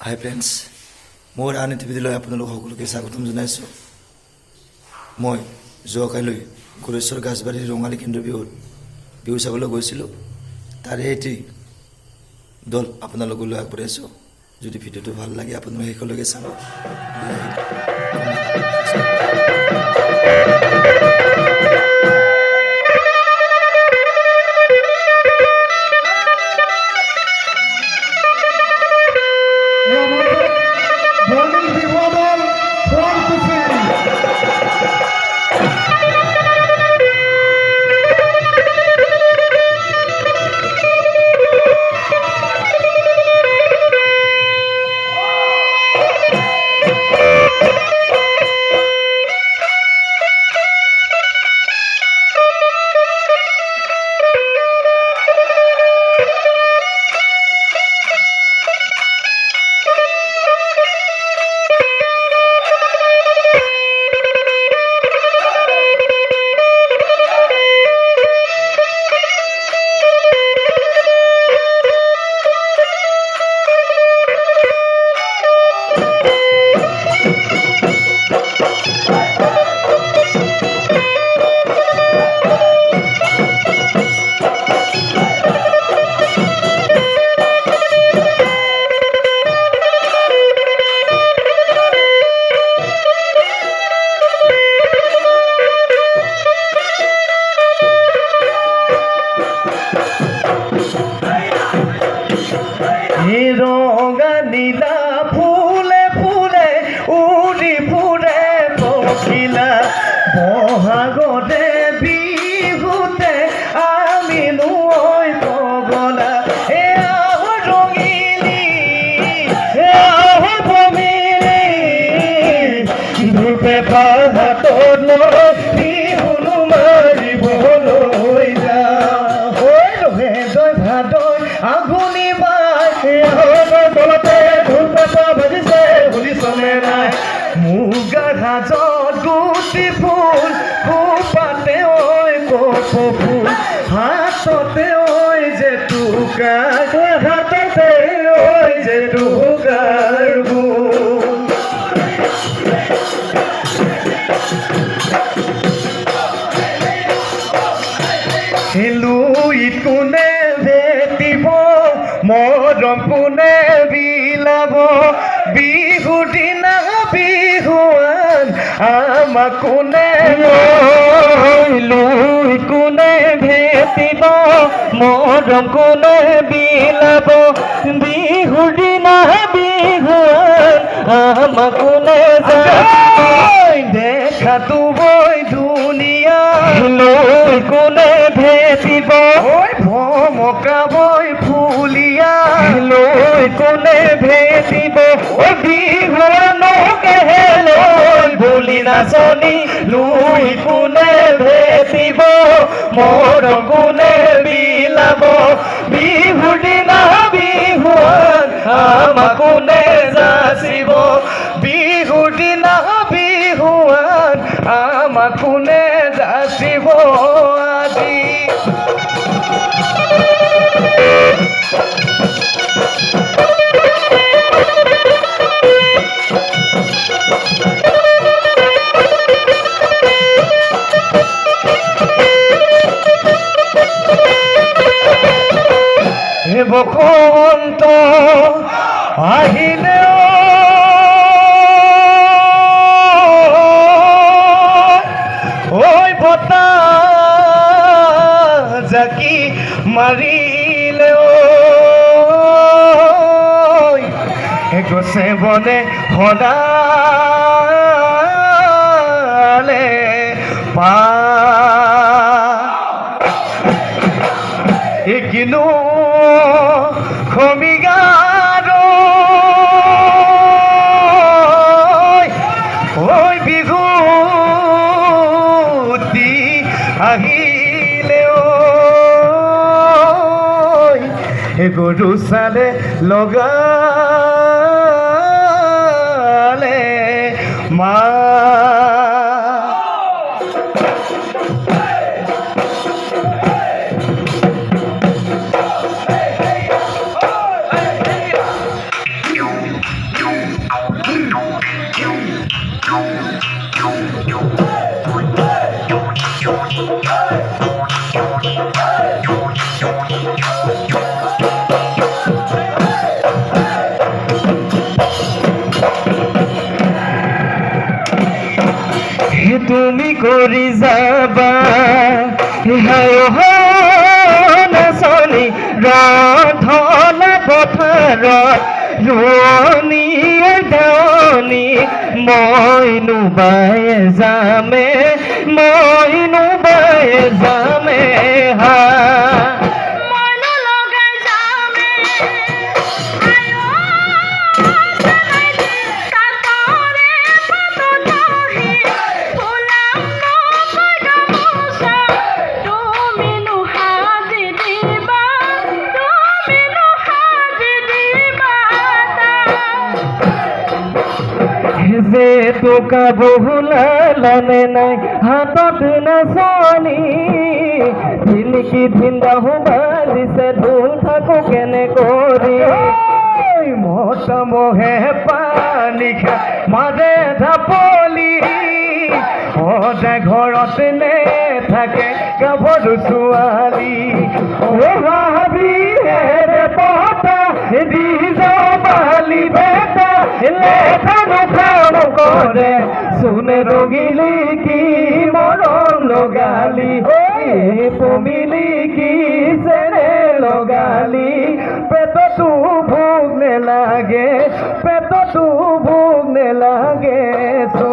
হাই friends, মোৰ আন টিভিলৈ আপোনালোক সকলোকে স্বাগতম জনাইছোঁ। মই যোৱাকালি গোৰেশ্বৰ গাছবাৰীৰ ৰঙালী কেন্দ্ৰ বিহু চাবলৈ গৈছিলোঁ। তাৰে এটি দল আপোনালোকলৈ আগবঢ়াইছোঁ। যদি ভিডিঅ'টো ভাল লাগে আপোনালোকে শেষলৈকে চাব। রঙা নীলা ফুলে ফুলে উড়ি ফুরে পখিলা বহাগতে বিহুতে আমি নৈ পগলা এ রঙিলি এ বমিলি ধূপে পাহাতর বিহুনো মারিবলৈ যা রহে দৈ ভাদৈ আগুনি তলতে ঢোল পেঁপা বাজিছে শুনিছনে নাই মুগাৰ হাজত গুটি ফুল খোপাতে ঐ কপৌ ফুল হাততে ঐ জেতুকা হাততে ঐ জেতুকাৰ গুণ লুইত কোনে ভেটিব মৰম কোনে বিলাব বিহুৰ দিনা বিহুৱান আমাক কোনে লুইত কোনে ভেটিব মৰম কোনে বিলাব বিহুৰ দিনা বিহুৱান আমাক কোনে দেখাতো বৈ ধুনীয়া লৈ কোনে ভেটিব ভমকাবৈ ফুলিয়া লৈ কোনে ভেটিব বিহুৱানকে লৈ বুলি নাচনি লৈ কোনে ভেটিব মৰম কোনে বিলাব বিহুৰ দিনা বিহুৱান আমাক কোনে যাচিব বিহুৰ দিনা বিহুৱান আমাক কোনে যাচিব আজি বসন্ত আহিলে ঐ বতাহ জাকি মাৰিলে গছে বনে সদালে পা কিনো খমিগাৰ ঐ বিহুতি আহিলে গৰু চালে লগালে মা তুমি কৰি যাবা নাচনী ৰন্ধলা পথাৰত ৰোৱনীয়ে গাৱনী মইনো বায়ে যামে হা যে টোকা বহুলা লানে নাই হাতত নাচনী ধিলকি ধিন্দাহু বাজিছে ঢোল থাকো কেনে কৰি মত মহে পানী খা মাৰে ঢাপলি সদায় ঘৰত নে থাকে গাভৰু ছোৱালী ভাবি ৰে পতা দি যাওঁ বালি বেটা করে শুনে রঙিলি কি মরম লগালি পমিলি কি সেরে লগালি পেটতু ভোগ নে লাগে সো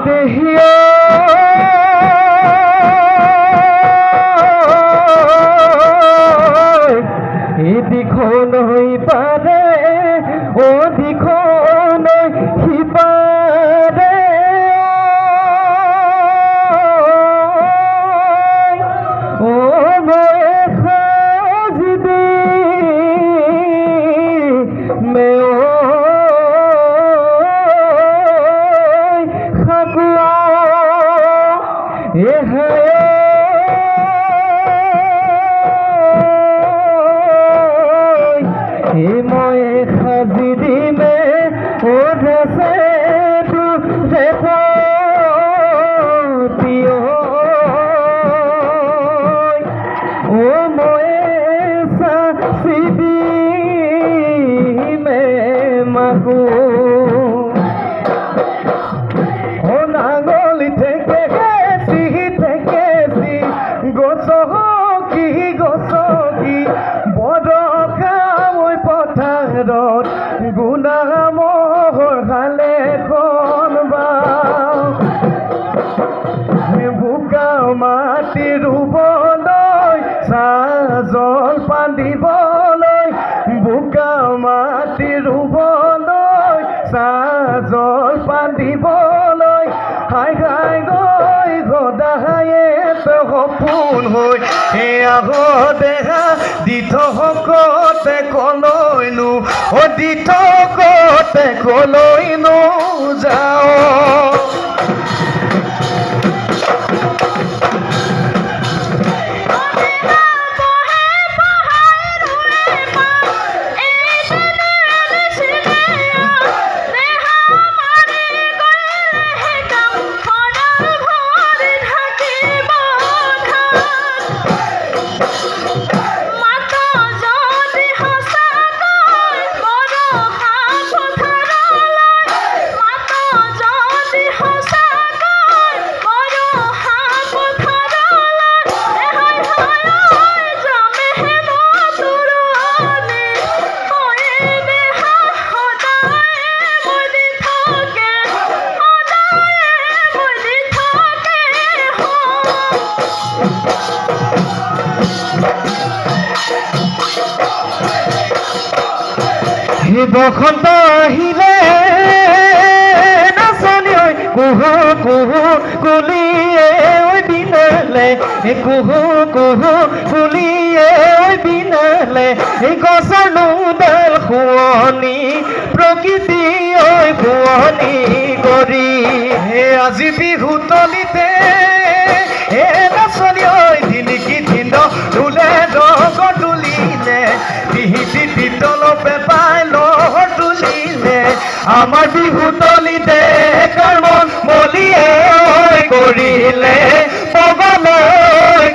দেহিয়া এদিখন হৈ পাৰে অদিখন সিপাৰে ও মই সাজি মে মই সাজি দিমে ওধে ও মই সাজি দিমে মাগো ও নাঙলি থেকে গছকি বৰষা মই পথাৰত গুণামৰ হালে খন বোকা মাটি ৰুবলৈ চাহ জলপান দিবলৈ বোকা মাটি ৰুবলৈ চাহ জলপান দিবলৈ হাই গৈ গদায়ে সপোন হৈ দেহা দি থকতে কলৈনো দি থকতে কলৈনো যাওঁ Hosaka বসন্ত আহিলে নাচনি ঐ কুহু কুহু কুলিয়ে ঐ বিনালে কুহু কুহু কুলিয়ে ঐ বিনালে গছৰ নোডাল শুৱনি প্ৰকৃতি ঐ শুৱনি কৰি আজি বিহু তলিতে নাচনি ঐ দিলিকি দিন ঢোলে ৰঙ তুলিলে পিহিতি পিতল পেপাই লহৰ তুলিলে আমাৰ বিহু তলিতে কৰ্মন মলিয়ে কৰিলে পগলে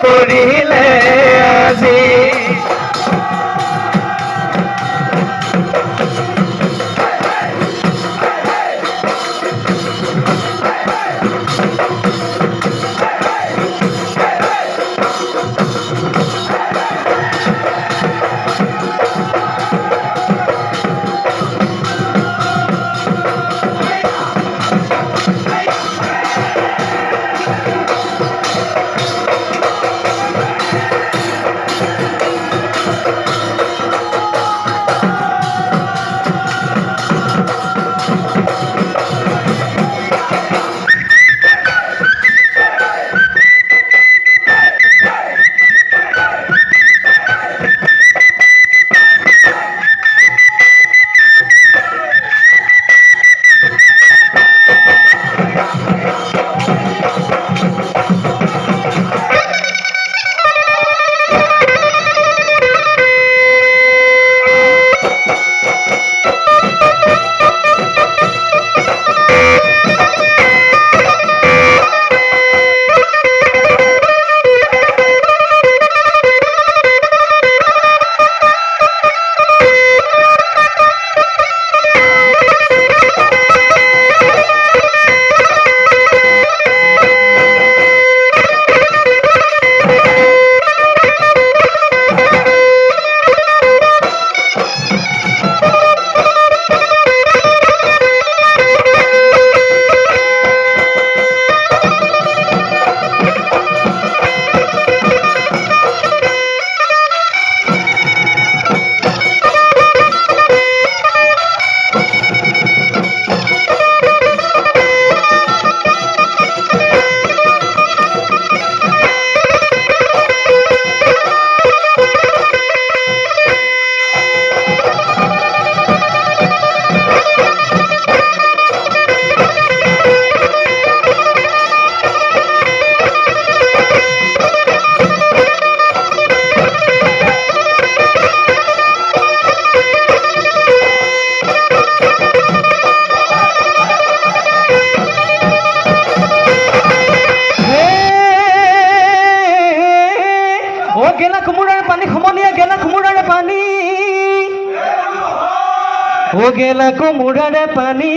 কৰিলে আজি গেলা কোমোৰাৰ পানী সমনীয়া গেলা কোমোৰাৰ পানী গেলা কোমোৰাৰ পানী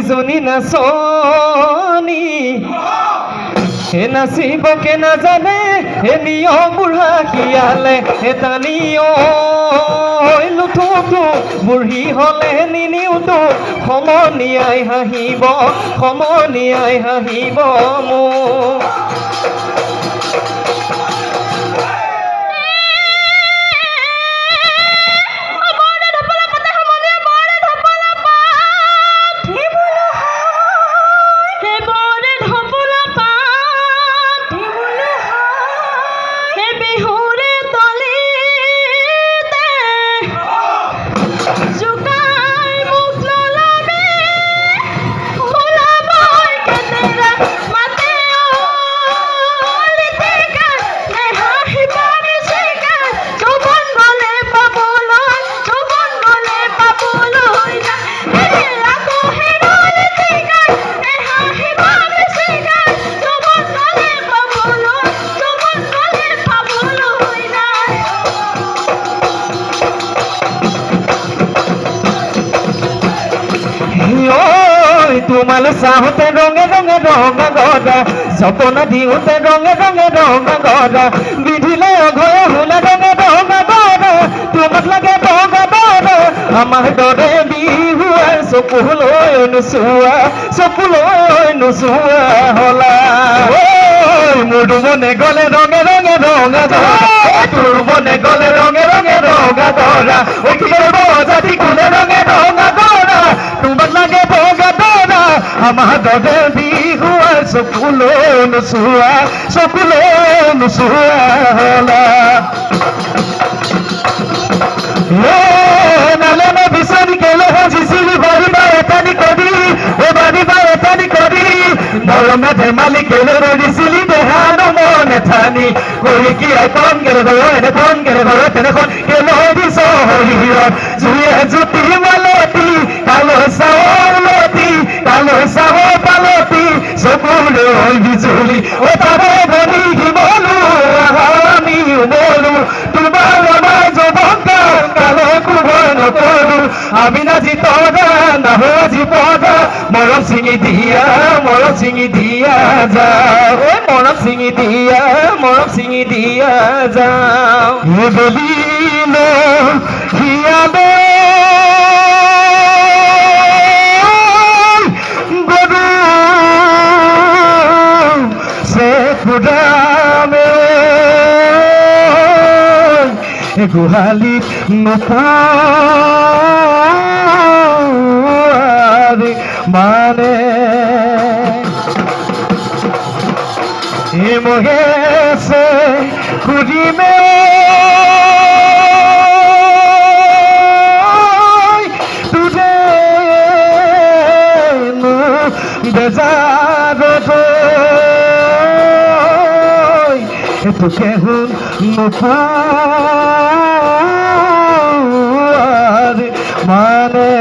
জনী নাচনী নাচিবকে নাজানে নিয়ম বুঢ়া শিয়ালে টানি লুঠুটো বুঢ়ী হলে নিনিওতো সমনীয়াই হাঁহিব মোক তোমালে চাহতে ৰঙে ৰঙে ৰঙা গৰা জপনা দিওঁতে ৰঙে ৰঙে ৰঙা গৰা বিধিলে অঘয়ে হোলা ৰঙে ৰঙা গৰা তোমাক লাগে বগা বৰা আমাৰ দৰে বিহুৱাৰ চকুলৈ নোচোৱা হলা মোর মনে গলে রঙে রঙে রঙা ধরা তোর মনে গলে রঙে রঙে রঙা ধরা ও কি করবো জাতি কোলে রঙে রঙা ধরা তোমার লাগে ভোগা ধরা আমার দরে বিহু আর সকুলো নুসুয়া হলা নালে না বিছানি কেলে জিসিলি বাড়ি বাড়াতানি করি ও বাড়ি বাড়াতানি করি নরমে ধেমালি কেলে রেডিসিলি দেহানো মনে থানি করি কি আই ফোন গেলে ধরো এনে ফোন গেলে ধরো টেলিফোন কেলো দিস হরিহর জুয়ে জুতি মালতি কালো সাও পালতি সকুলে ওই বিজুলি ও তারে বলি কি বলু আমি বলু তোমার আমার জবকা কালো কুবন করু আমি না জি তোরা না হজি পদা মরম সিঙি দিয়া যাও মরম সিঙি দিয়া যাও এ বলিল হিয়াবে গরু সে ফুরামে গুহালি নপারে মানে মোহে সে খুঁজিমে তুঝে বেজার তোকে হুন নপার মানে